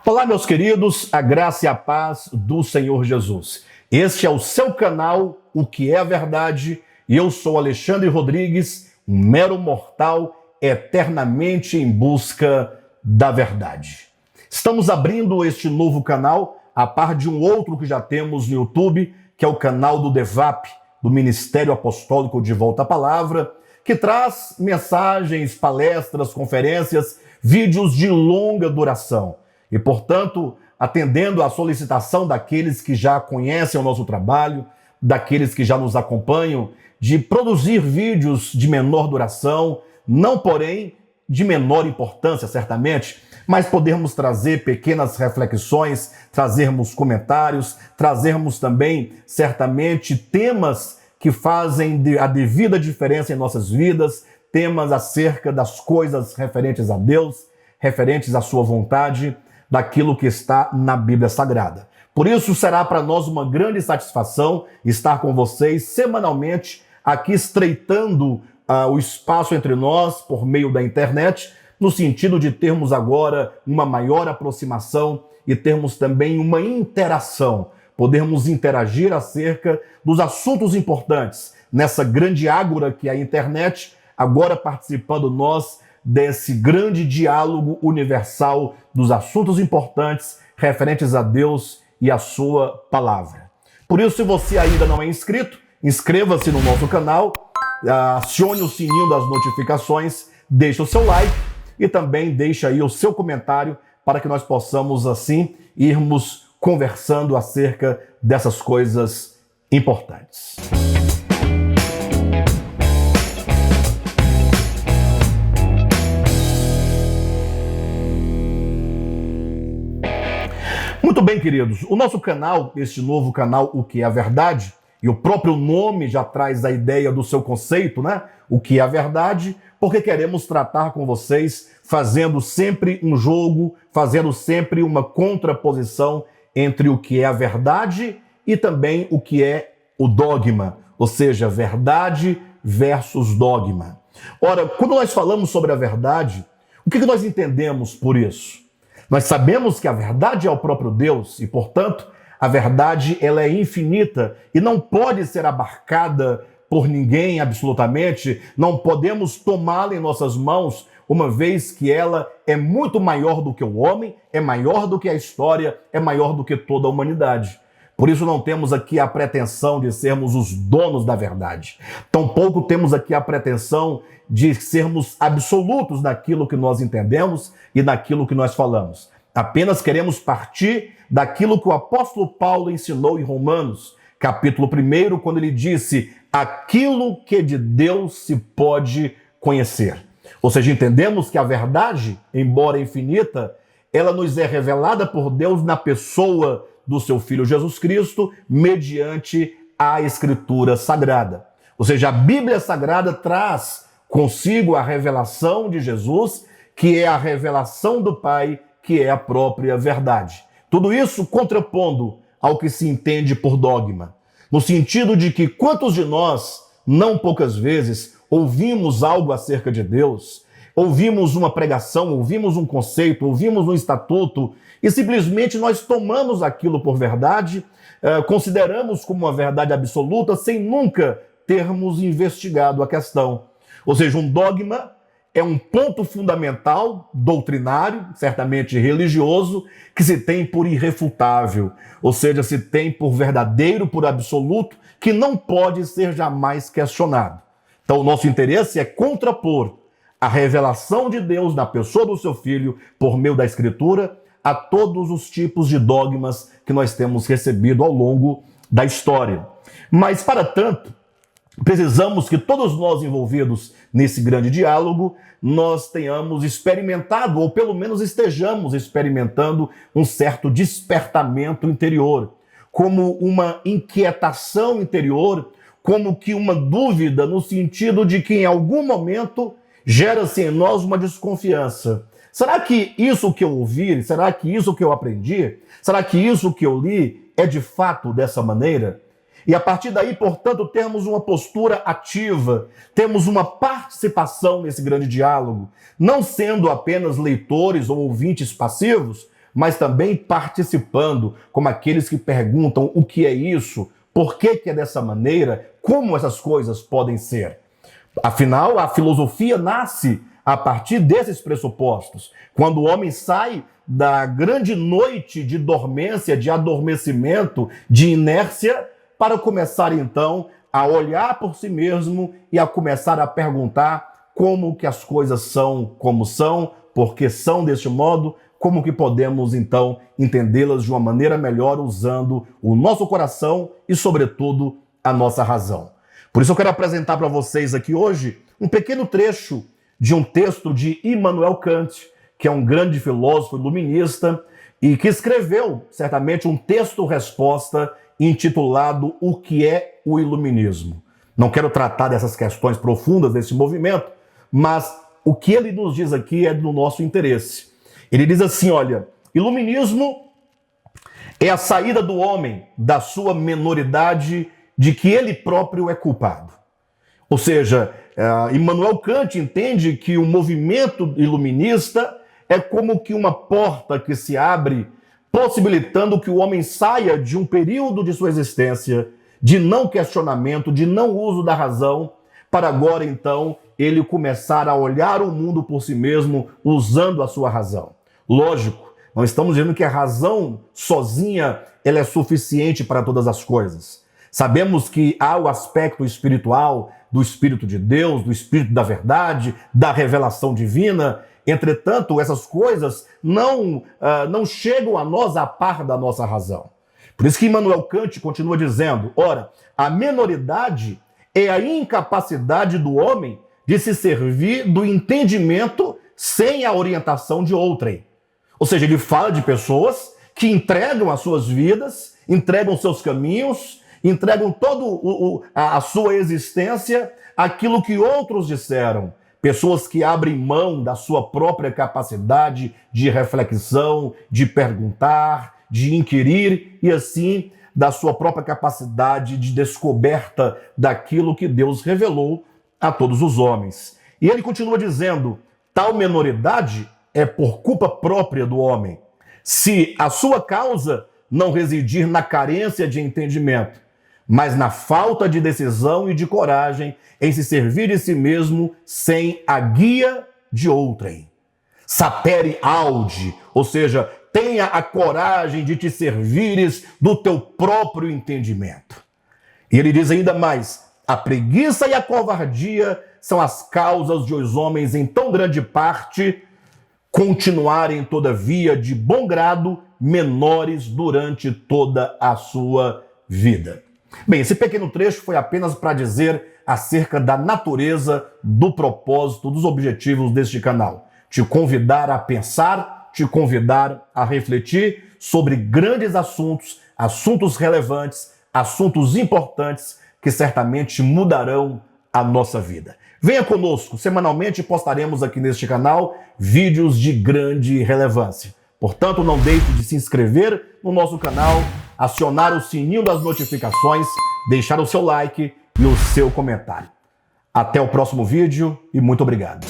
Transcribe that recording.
Olá, meus queridos, a graça e a paz do Senhor Jesus. Este é o seu canal, O que é a Verdade, e eu sou Alexandre Rodrigues, um mero mortal eternamente em busca da verdade. Estamos abrindo este novo canal, a par de um outro que já temos no YouTube, que é o canal do DEVAP, do Ministério Apostólico de Volta à Palavra, que traz mensagens, palestras, conferências, vídeos de longa duração. E, portanto, atendendo à solicitação daqueles que já conhecem o nosso trabalho, daqueles que já nos acompanham, de produzir vídeos de menor duração, não, porém, de menor importância, certamente, mas podermos trazer pequenas reflexões, trazermos comentários, trazermos também, certamente, temas que fazem a devida diferença em nossas vidas, temas acerca das coisas referentes a Deus, referentes à sua vontade, daquilo que está na Bíblia Sagrada. Por isso será para nós uma grande satisfação estar com vocês semanalmente, aqui estreitando o espaço entre nós por meio da internet, no sentido de termos agora uma maior aproximação e termos também uma interação, podermos interagir acerca dos assuntos importantes nessa grande ágora que é a internet, agora participando nós desse grande diálogo universal dos assuntos importantes referentes a Deus e a sua palavra. Por isso, se você ainda não é inscrito, inscreva-se no nosso canal, acione o sininho das notificações, deixe o seu like e também deixe aí o seu comentário para que nós possamos, assim, irmos conversando acerca dessas coisas importantes. Muito bem, queridos, o nosso canal, este novo canal, O que é a Verdade, e o próprio nome já traz a ideia do seu conceito, né? O que é a verdade, porque queremos tratar com vocês, fazendo sempre um jogo, fazendo sempre uma contraposição entre o que é a verdade e também o que é o dogma, ou seja, verdade versus dogma. Ora, quando nós falamos sobre a verdade, o que nós entendemos por isso? Nós sabemos que a verdade é o próprio Deus e, portanto, a verdade ela é infinita e não pode ser abarcada por ninguém absolutamente, não podemos tomá-la em nossas mãos, uma vez que ela é muito maior do que o homem, é maior do que a história, é maior do que toda a humanidade. Por isso não temos aqui a pretensão de sermos os donos da verdade. Tampouco temos aqui a pretensão de sermos absolutos naquilo que nós entendemos e naquilo que nós falamos. Apenas queremos partir daquilo que o apóstolo Paulo ensinou em Romanos, capítulo 1, quando ele disse: aquilo que de Deus se pode conhecer. Ou seja, entendemos que a verdade, embora infinita, ela nos é revelada por Deus na pessoa do seu Filho Jesus Cristo, mediante a Escritura Sagrada. Ou seja, a Bíblia Sagrada traz consigo a revelação de Jesus, que é a revelação do Pai, que é a própria verdade. Tudo isso contrapondo ao que se entende por dogma, no sentido de que quantos de nós, não poucas vezes, ouvimos algo acerca de Deus, ouvimos uma pregação, ouvimos um conceito, ouvimos um estatuto e simplesmente nós tomamos aquilo por verdade, consideramos como uma verdade absoluta sem nunca termos investigado a questão. Ou seja, um dogma é um ponto fundamental, doutrinário, certamente religioso, que se tem por irrefutável, ou seja, se tem por verdadeiro, por absoluto, que não pode ser jamais questionado. Então, o nosso interesse é contrapor a revelação de Deus na pessoa do seu Filho, por meio da Escritura, a todos os tipos de dogmas que nós temos recebido ao longo da história. Mas, para tanto, precisamos que todos nós envolvidos nesse grande diálogo, nós tenhamos experimentado, ou pelo menos estejamos experimentando, um certo despertamento interior, como uma inquietação interior, como que uma dúvida no sentido de que em algum momento gera-se em nós uma desconfiança. Será que isso que eu ouvi, será que isso que eu aprendi, será que isso que eu li é de fato dessa maneira? E a partir daí, portanto, temos uma postura ativa, temos uma participação nesse grande diálogo, não sendo apenas leitores ou ouvintes passivos, mas também participando, como aqueles que perguntam o que é isso, por que é dessa maneira, como essas coisas podem ser. Afinal, a filosofia nasce a partir desses pressupostos. Quando o homem sai da grande noite de dormência, de adormecimento, de inércia, para começar então a olhar por si mesmo e a começar a perguntar como que as coisas são como são, porque são deste modo, como que podemos então entendê-las de uma maneira melhor usando o nosso coração e, sobretudo, a nossa razão. Por isso eu quero apresentar para vocês aqui hoje um pequeno trecho de um texto de Immanuel Kant, que é um grande filósofo iluminista e que escreveu, certamente, um texto-resposta intitulado O que é o Iluminismo. Não quero tratar dessas questões profundas desse movimento, mas o que ele nos diz aqui é do nosso interesse. Ele diz assim, olha, iluminismo é a saída do homem da sua menoridade de que ele próprio é culpado. Ou seja, Immanuel Kant entende que o movimento iluminista é como que uma porta que se abre, possibilitando que o homem saia de um período de sua existência de não questionamento, de não uso da razão, para agora então ele começar a olhar o mundo por si mesmo usando a sua razão. Lógico, não estamos dizendo que a razão sozinha ela é suficiente para todas as coisas. Sabemos que há o aspecto espiritual do Espírito de Deus, do Espírito da verdade, da revelação divina. Entretanto, essas coisas não chegam a nós a par da nossa razão. Por isso que Immanuel Kant continua dizendo, ora, a menoridade é a incapacidade do homem de se servir do entendimento sem a orientação de outrem. Ou seja, ele fala de pessoas que entregam as suas vidas, entregam seus caminhos, entregam toda a sua existência àquilo que outros disseram. Pessoas que abrem mão da sua própria capacidade de reflexão, de perguntar, de inquirir e assim da sua própria capacidade de descoberta daquilo que Deus revelou a todos os homens. E ele continua dizendo, tal menoridade é por culpa própria do homem. Se a sua causa não residir na carência de entendimento, mas na falta de decisão e de coragem em se servir de si mesmo sem a guia de outrem. Sapere aude, ou seja, tenha a coragem de te servires do teu próprio entendimento. E ele diz ainda mais, a preguiça e a covardia são as causas de os homens em tão grande parte continuarem, todavia, de bom grado, menores durante toda a sua vida. Bem, esse pequeno trecho foi apenas para dizer acerca da natureza, do propósito, dos objetivos deste canal. Te convidar a pensar, te convidar a refletir sobre grandes assuntos, assuntos relevantes, assuntos importantes que certamente mudarão a nossa vida. Venha conosco, semanalmente postaremos aqui neste canal vídeos de grande relevância. Portanto, não deixe de se inscrever no nosso canal, acionar o sininho das notificações, deixar o seu like e o seu comentário. Até o próximo vídeo e muito obrigado.